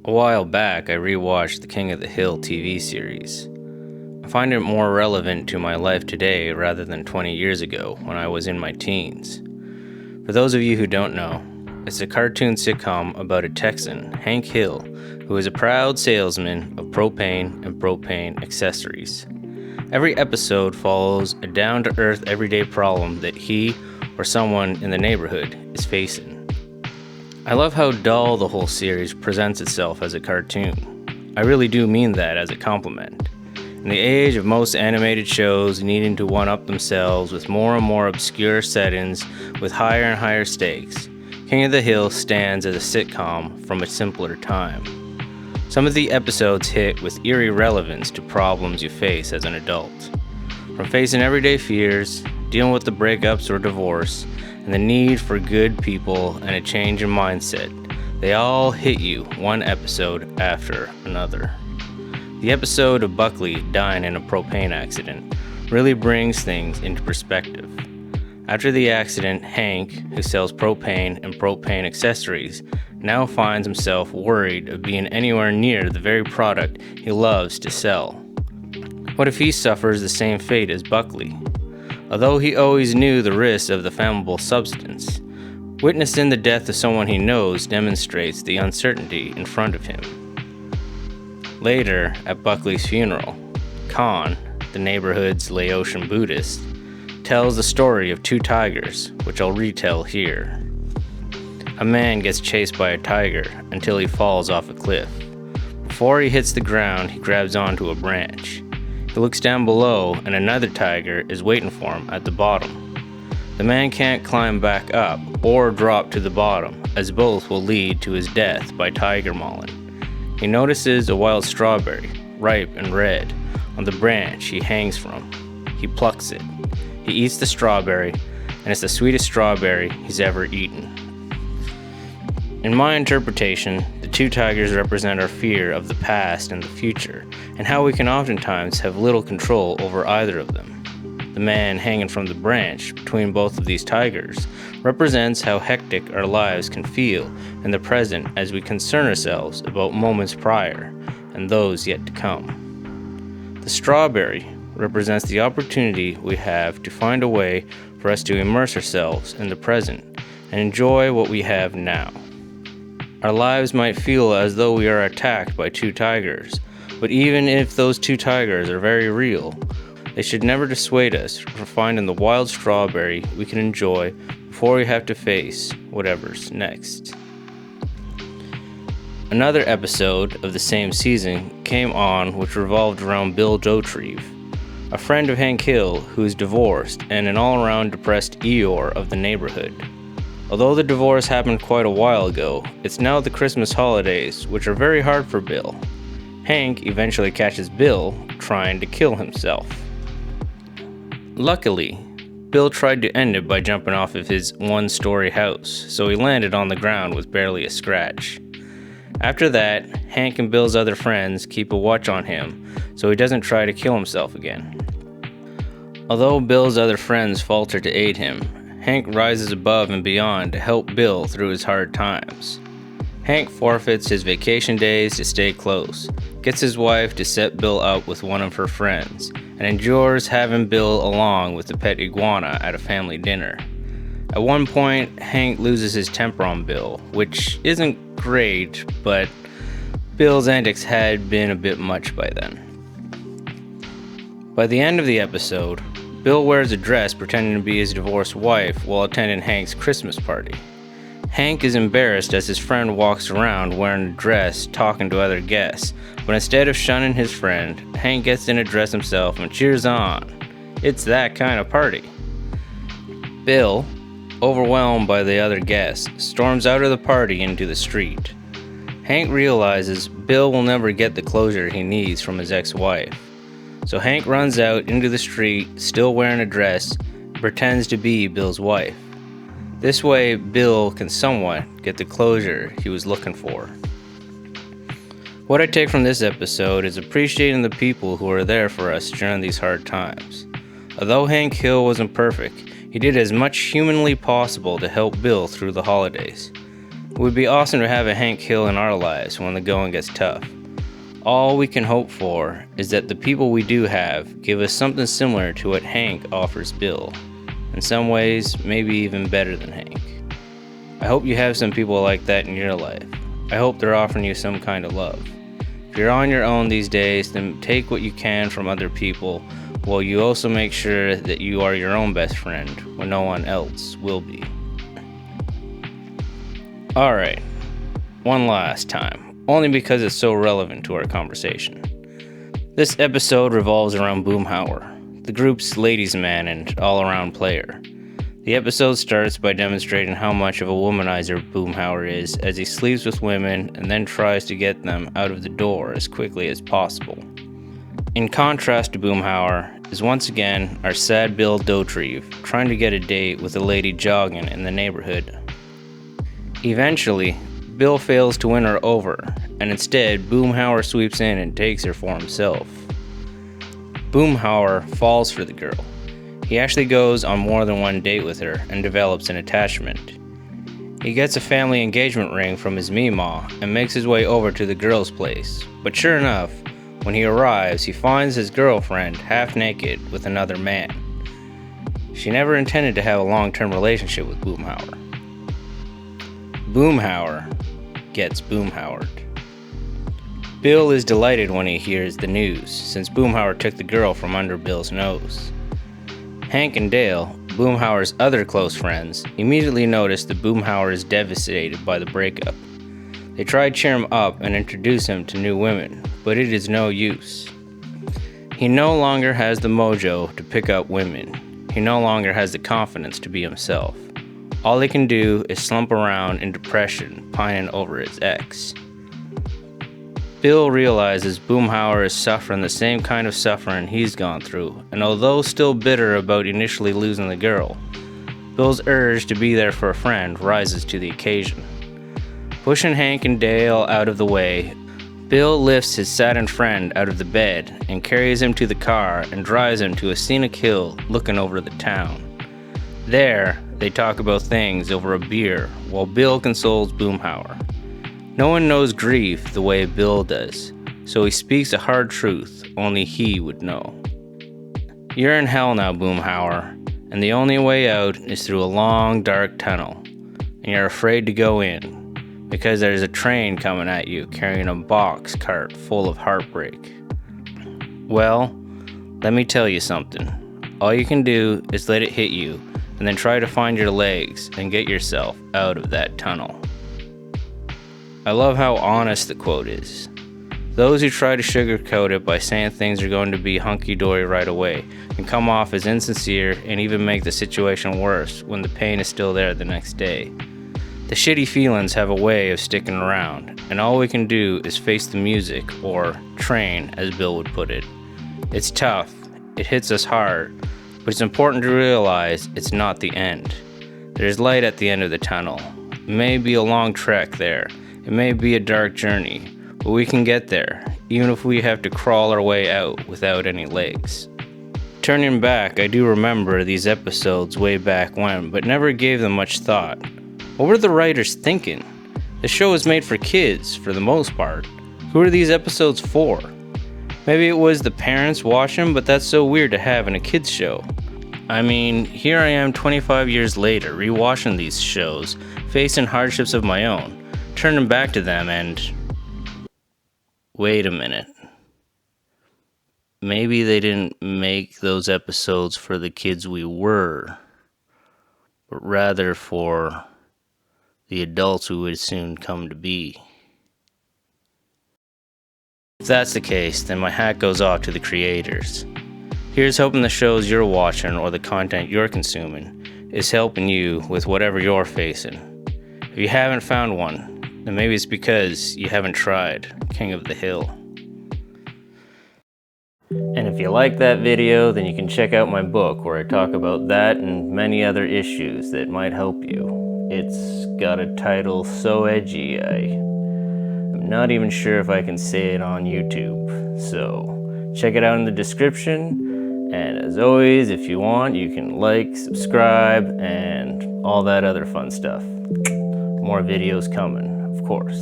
A while back, I rewatched the King of the Hill TV series. I find it more relevant to my life today rather than 20 years ago when I was in my teens. For those of you who don't know, it's a cartoon sitcom about a Texan, Hank Hill, who is a proud salesman of propane and propane accessories. Every episode follows a down-to-earth everyday problem that he or someone in the neighborhood is facing. I love how dull the whole series presents itself as a cartoon. I really do mean that as a compliment. In the age of most animated shows needing to one-up themselves with more and more obscure settings with higher and higher stakes, King of the Hill stands as a sitcom from a simpler time. Some of the episodes hit with eerie relevance to problems you face as an adult. From facing everyday fears, dealing with the breakups or divorce, and the need for good people and a change in mindset, they all hit you one episode after another. The episode of Buckley dying in a propane accident really brings things into perspective. After the accident, Hank, who sells propane and propane accessories, now finds himself worried of being anywhere near the very product he loves to sell. What if he suffers the same fate as Buckley? Although he always knew the risks of the flammable substance, witnessing the death of someone he knows demonstrates the uncertainty in front of him. Later, at Buckley's funeral, Khan, the neighborhood's Laotian Buddhist, tells the story of two tigers, which I'll retell here. A man gets chased by a tiger until he falls off a cliff. Before he hits the ground, he grabs onto a branch. He looks down below, and another tiger is waiting for him at the bottom. The man can't climb back up or drop to the bottom, as both will lead to his death by tiger mauling. He notices a wild strawberry, ripe and red, on the branch he hangs from. He plucks it. He eats the strawberry, and it's the sweetest strawberry he's ever eaten. In my interpretation, the two tigers represent our fear of the past and the future, and how we can oftentimes have little control over either of them. The man hanging from the branch between both of these tigers represents how hectic our lives can feel in the present as we concern ourselves about moments prior and those yet to come. The strawberry represents the opportunity we have to find a way for us to immerse ourselves in the present and enjoy what we have now. Our lives might feel as though we are attacked by two tigers, but even if those two tigers are very real, they should never dissuade us from finding the wild strawberry we can enjoy before we have to face whatever's next. Another episode of the same season came on which revolved around Bill Dauterive, a friend of Hank Hill who is divorced and an all-around depressed Eeyore of the neighborhood. Although the divorce happened quite a while ago, it's now the Christmas holidays, which are very hard for Bill. Hank eventually catches Bill trying to kill himself. Luckily, Bill tried to end it by jumping off of his one-story house, so he landed on the ground with barely a scratch. After that, Hank and Bill's other friends keep a watch on him so he doesn't try to kill himself again. Although Bill's other friends falter to aid him, Hank rises above and beyond to help Bill through his hard times. Hank forfeits his vacation days to stay close, gets his wife to set Bill up with one of her friends, and endures having Bill along with the pet iguana at a family dinner. At one point, Hank loses his temper on Bill, which isn't great, but Bill's antics had been a bit much by then. By the end of the episode, Bill wears a dress pretending to be his divorced wife while attending Hank's Christmas party. Hank is embarrassed as his friend walks around wearing a dress talking to other guests, but instead of shunning his friend, Hank gets in a dress himself and cheers on. It's that kind of party. Bill, overwhelmed by the other guests, storms out of the party into the street. Hank realizes Bill will never get the closure he needs from his ex-wife. So Hank runs out into the street, still wearing a dress, and pretends to be Bill's wife. This way, Bill can somewhat get the closure he was looking for. What I take from this episode is appreciating the people who are there for us during these hard times. Although Hank Hill wasn't perfect, he did as much humanly possible to help Bill through the holidays. would be awesome to have a Hank Hill in our lives when the going gets tough. All we can hope for is that the people we do have give us something similar to what Hank offers Bill. In some ways, maybe even better than Hank. I hope you have some people like that in your life. I hope they're offering you some kind of love. If you're on your own these days, then take what you can from other people, while you also make sure that you are your own best friend when no one else will be. Alright, one last time, only because it's so relevant to our conversation. This episode revolves around Boomhauer, the group's ladies' man and all-around player. The episode starts by demonstrating how much of a womanizer Boomhauer is as he sleeps with women and then tries to get them out of the door as quickly as possible. In contrast to Boomhauer is once again our sad Bill Dauterive trying to get a date with a lady jogging in the neighborhood. Eventually, Bill fails to win her over, and instead Boomhauer sweeps in and takes her for himself. Boomhauer falls for the girl. He actually goes on more than one date with her and develops an attachment. He gets a family engagement ring from his Meemaw and makes his way over to the girl's place, but sure enough, when he arrives, he finds his girlfriend half naked with another man. She never intended to have a long-term relationship with Boomhauer. Boomhauer gets Boomhauered. Bill is delighted when he hears the news, since Boomhauer took the girl from under Bill's nose. Hank and Dale, Boomhauer's other close friends, immediately notice that Boomhauer is devastated by the breakup. They try to cheer him up and introduce him to new women, but it is no use. He no longer has the mojo to pick up women. He no longer has the confidence to be himself. All he can do is slump around in depression, pining over his ex. Bill realizes Boomhauer is suffering the same kind of suffering he's gone through, and although still bitter about initially losing the girl, Bill's urge to be there for a friend rises to the occasion. Pushing Hank and Dale out of the way, Bill lifts his saddened friend out of the bed and carries him to the car and drives him to a scenic hill looking over the town. There, they talk about things over a beer while Bill consoles Boomhauer. No one knows grief the way Bill does, so he speaks a hard truth only he would know. You're in hell now, Boomhauer, and the only way out is through a long, dark tunnel, and you're afraid to go in, because there's a train coming at you carrying a box cart full of heartbreak. Well, let me tell you something. All you can do is let it hit you, and then try to find your legs and get yourself out of that tunnel. I love how honest the quote is. Those who try to sugarcoat it by saying things are going to be hunky-dory right away can come off as insincere and even make the situation worse when the pain is still there the next day. The shitty feelings have a way of sticking around, and all we can do is face the music, or train, as Bill would put it. It's tough, it hits us hard, but it's important to realize it's not the end. There's light at the end of the tunnel. It may be a long trek there. It may be a dark journey, but we can get there, even if we have to crawl our way out without any legs. Turning back, I do remember these episodes way back when, but never gave them much thought. What were the writers thinking? The show is made for kids, for the most part. Who are these episodes for? Maybe it was the parents watching, but that's so weird to have in a kids show. I mean, here I am 25 years later, rewatching these shows, facing hardships of my own, turning back to them and... Wait a minute. Maybe they didn't make those episodes for the kids we were, but rather for the adults we would soon come to be. If that's the case, then my hat goes off to the creators. Here's hoping the shows you're watching or the content you're consuming is helping you with whatever you're facing. If you haven't found one, then maybe it's because you haven't tried King of the Hill. And if you like that video, then you can check out my book where I talk about that and many other issues that might help you. It's got a title so edgy, I'm not even sure if I can say it on YouTube. So check it out in the description. And as always, if you want, you can like, subscribe, and all that other fun stuff. More videos coming, of course.